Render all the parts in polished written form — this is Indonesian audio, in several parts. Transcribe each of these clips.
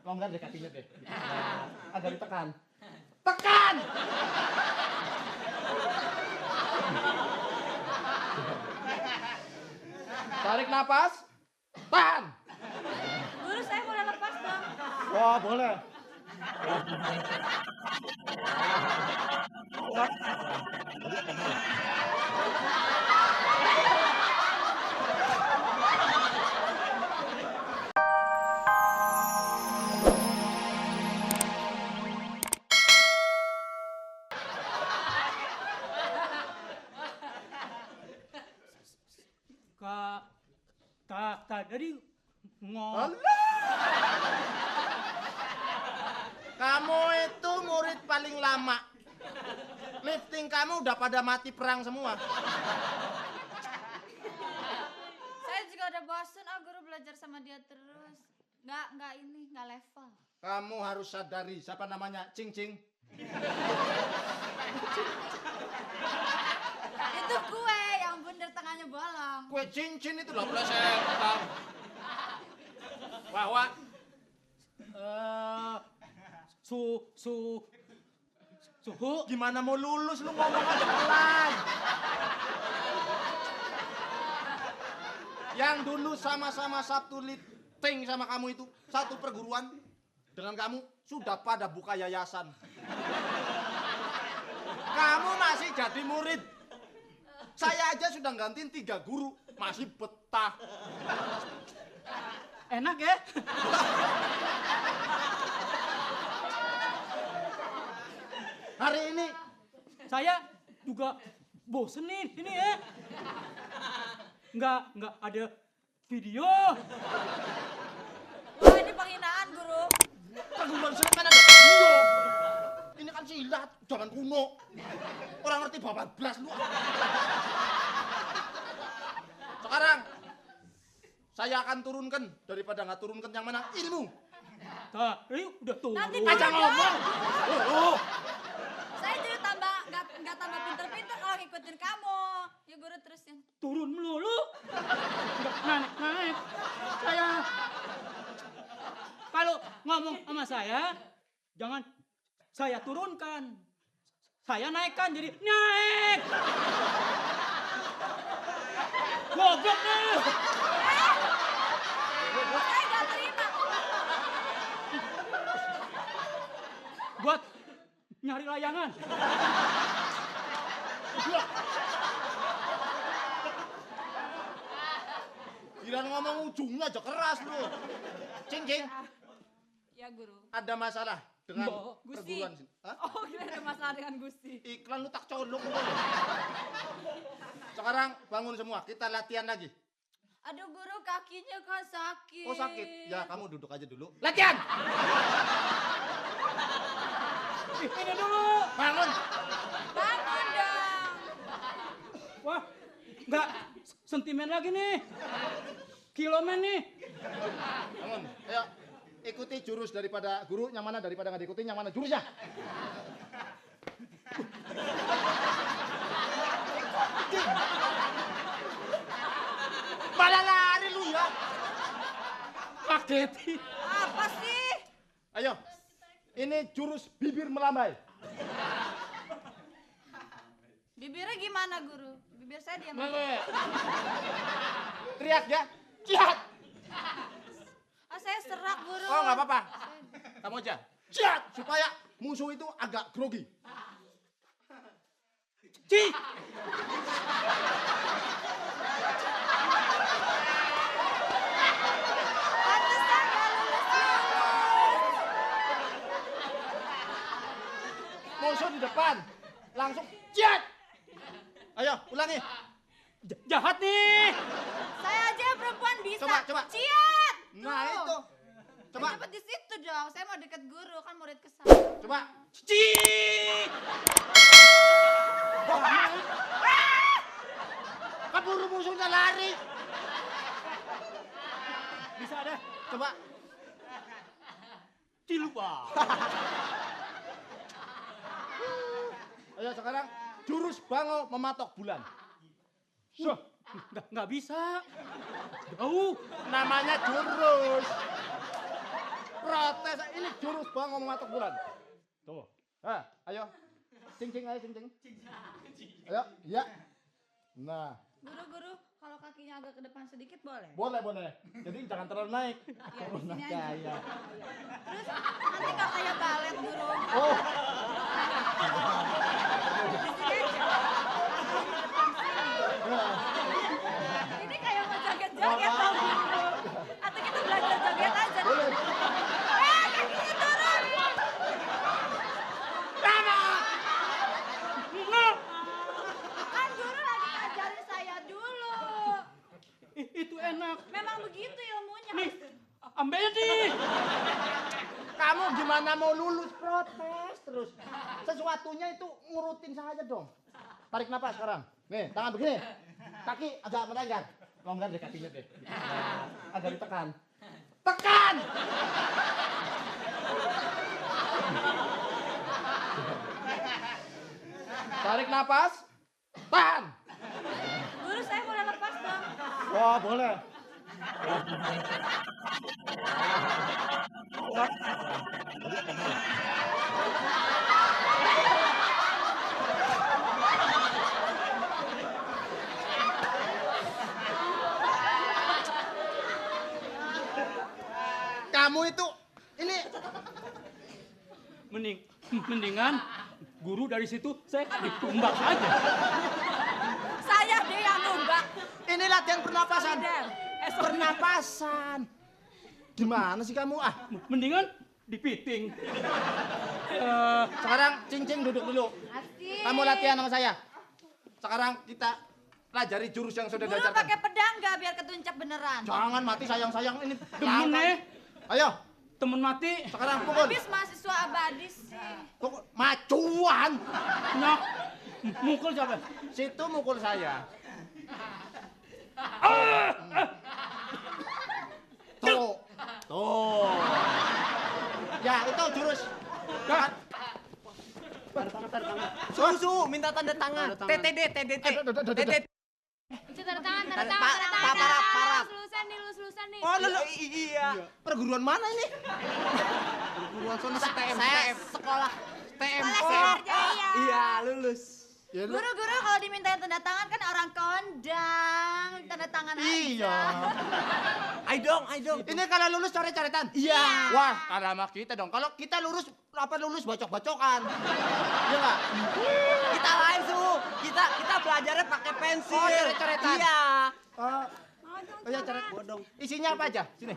longgar deh kakinya deh. Agak ditekan. Tekan! Tarik napas. Tahan! Guru, saya boleh lepas dong. Wah, boleh. Tadi Kamu itu murid paling lama. Lifting kamu udah pada mati perang semua. Saya juga udah bosen, guru belajar sama dia terus. Nggak level. Kamu harus sadari siapa namanya Cing Cing. Itu kue yang bener tengahnya bolong. Kue cincin itu loh plesetan. Wah. Suhu. Gimana mau lulus lu ngomong aja pelan. Yang dulu sama-sama Sabtu lifting sama kamu itu satu perguruan dengan kamu sudah pada buka yayasan. Kamu masih jadi murid. Saya aja sudah gantiin 3 guru, masih betah. Enak ya? Hari ini Saya juga bosen nih, ini ya. Nggak ada video. Wah, ini penghinaan, guru. perguruan silat kan ada video. Ini kan silat, jangan kuno. Orang ngerti babat blas lu. Sekarang saya akan turunkan daripada nggak turunkan yang mana ilmu. Tadi udah turun. Nanti Aja ngomong. Saya jadi nggak tambah pinter-pinter kalau ngikutin kamu. Ya guru terusin. Turun melulu. Nggak naik. Saya kalau ngomong sama saya, jangan saya turunkan. Saya naikkan jadi naik. Goblok nih. Saya nggak terima. Buat nyari layangan. Gila ngomong ujungnya aja keras lu. Cing cing. Ya guru. Ada masalah dengan Gusti. perguruan sini. Hah? Oh, kira ada masalah dengan Gusti. Iklan lu tak colok lu. Sekarang bangun semua, kita latihan lagi. Aduh guru, kakinya kan sakit. Oh sakit? Ya kamu duduk aja dulu. Latihan! Ini dulu. Bangun! Bangun dong. Wah, nggak sentimen lagi nih. Kilomen nih. Bangun, ayo. Ikuti jurus daripada guru, yang mana daripada nggak diikutin, yang mana jurusnya? Malah lari lu ya. Paketi. Apa sih? Ayo, ini jurus bibir melambai. Bibirnya gimana guru? Bibir saya diam. Teriak ya, jihad. Saya serak guru. Oh nggak apa-apa, kamu aja. Jihad, supaya musuh itu agak grogi. Ci. Pantesan nggak lulus. Musuh di depan, langsung jihad. Ayo, ulangi. Jahat nih. Saya aja yang perempuan bisa. Coba. Ciat. Nah itu, coba, Cepet di situ dong. Saya mau deket guru, kan murid kesana. coba. Ci. Keburu musuhnya lari. Bisa deh. Coba. Cilupa. Ayo sekarang jurus bango mematok bulan. Nggak bisa. Jauh. Namanya jurus. protes. Ini jurus bang ngomong atok bulan. Tuh. Ayo. Cing ayo cing. Ayo, ya. Nah. Guru, kalau kakinya agak ke depan sedikit boleh? Boleh. Jadi jangan terlalu naik. Iya, di sini Ya. aja. Terus nanti nggak kayak balet, Guru. Oh. Di sini aja. Ini kayak mau joget-joget tau Guru. Atau kita belajar joget aja. Boleh. Kakinya turun. Kan Guru lagi ngajarin saya dulu. Itu enak. Memang begitu ilmunya. Nih, ambil nih. Kamu gimana mau lulus protes terus? Sesuatunya itu ngurutin saja dong. Tarik napas sekarang. Nih, tangan begini. Kaki agak melenggar. Longgar deh kakinya deh. Agak ditekan. Tekan! Tarik napas. Tahan! Guru, saya boleh lepas dong. Wah, boleh. Kamu itu ini Mendingan guru dari situ saya ditumbak aja. Saya deh yang numbak. ini latihan pernapasan. Dan Pernapasan. Gimana sih kamu? Mendingan dipiting. Sekarang cincin duduk dulu. asik. Kamu latihan sama saya. Sekarang kita pelajari jurus yang sudah Guru diajarkan. pakai pedang nggak biar ketuncap beneran? Jangan mati sayang ini. Demen Ayo, temen mati. sekarang pukul. Habis mahasiswa abadi sih. Pukul. Macuan. Nah, mukul siapa? Situ mukul saya. Tuh. Ya, itu jurus. Dah. Susu, minta tanda tangan. TTD. Itu tanda tangan, tanda tangan, tanda tangan. Parap. Lulusan nih. Oh, iya. Perguruan mana ini? Perguruan sana STM. Saya sekolah TM. Sekolah Sarjaya. Iya, lulus. Ya, lu- Guru, kalau dimintain tanda tangan kan orang kondang, tanda tangan aja. Iya. Ayo dong. Ini kalau lulus coret-coretan? Iya. Wah, kalau sama kita dong. Kalau kita lulus bacok-bacokan. Iya nggak? Kita lain, Su. Kita belajarnya pakai pensil. Oh, coret-coretan. Iya. Oh ya, coret. Isinya apa aja? Sini.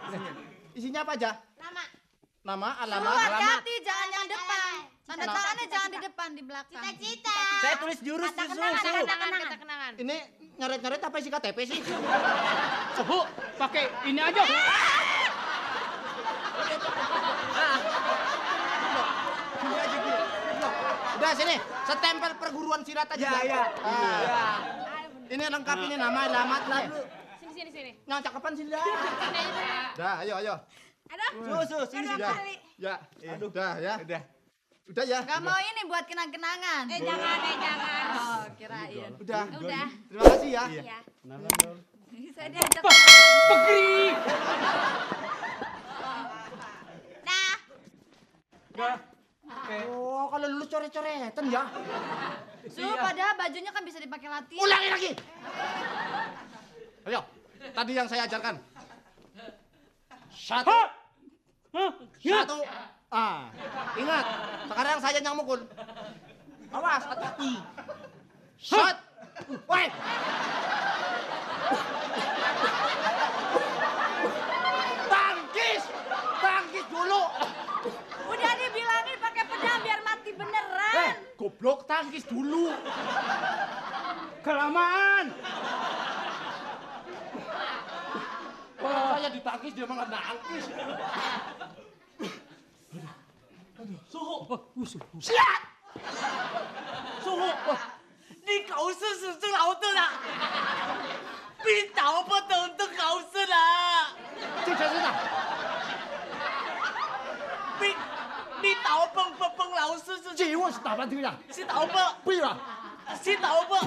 Isinya apa aja? Nama, Suruh alamat. hati-hati, jangan yang depan. Tanda tangannya jangan di depan, di belakang. Cita-cita. Saya tulis jurus, Su. Kenangan. Ini nyoret-nyoret apa isi KTP sih? Suhu, pakai ini aja. Sini aja gini. Udah sini, setempel perguruan silat aja. Iya. Ini lengkap ini nama, alamat lah. Sini. Yang cakepan sini dah. Dah, ayo. Aduh, Su, sini. Ya. Ya. Aduh, dah ya. Udah ya. nggak mau ini buat kenang-kenangan. Jangan. Oh, kirain. Udah. Udah. Terima kasih ya. Iya. Saya diajak. Pegri. Nah, Dah. Oh, kalau lulus coret-coretan ya. padahal bajunya kan bisa dipakai latihan. Ulangi lagi. Ayo, tadi yang saya ajarkan. Satu. Ya. Satu. Ingat. Sekarang saya yang mukul. Awas, hati-hati. Shot. Woi. Tangkis dulu. Udah dibilangin pakai pedang biar mati beneran. Goblok, tangkis dulu. Kelamaan. Kalau saya ditangkis dia mah nggak nangkis. Suhu. Siap. Suhu. 你考试是最老的啦，比倒不懂的考试啦，这才是呢。比倒蹦老师这我是打半天了，是倒蹦，不了。是倒蹦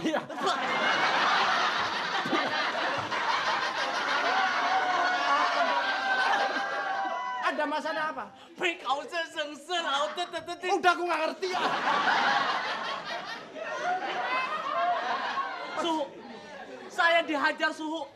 ，Aduh, Ada masalah apa? 被考试省事老的的。 Udah aku nggak ngerti ya. Suhu. Saya dihajar suhu.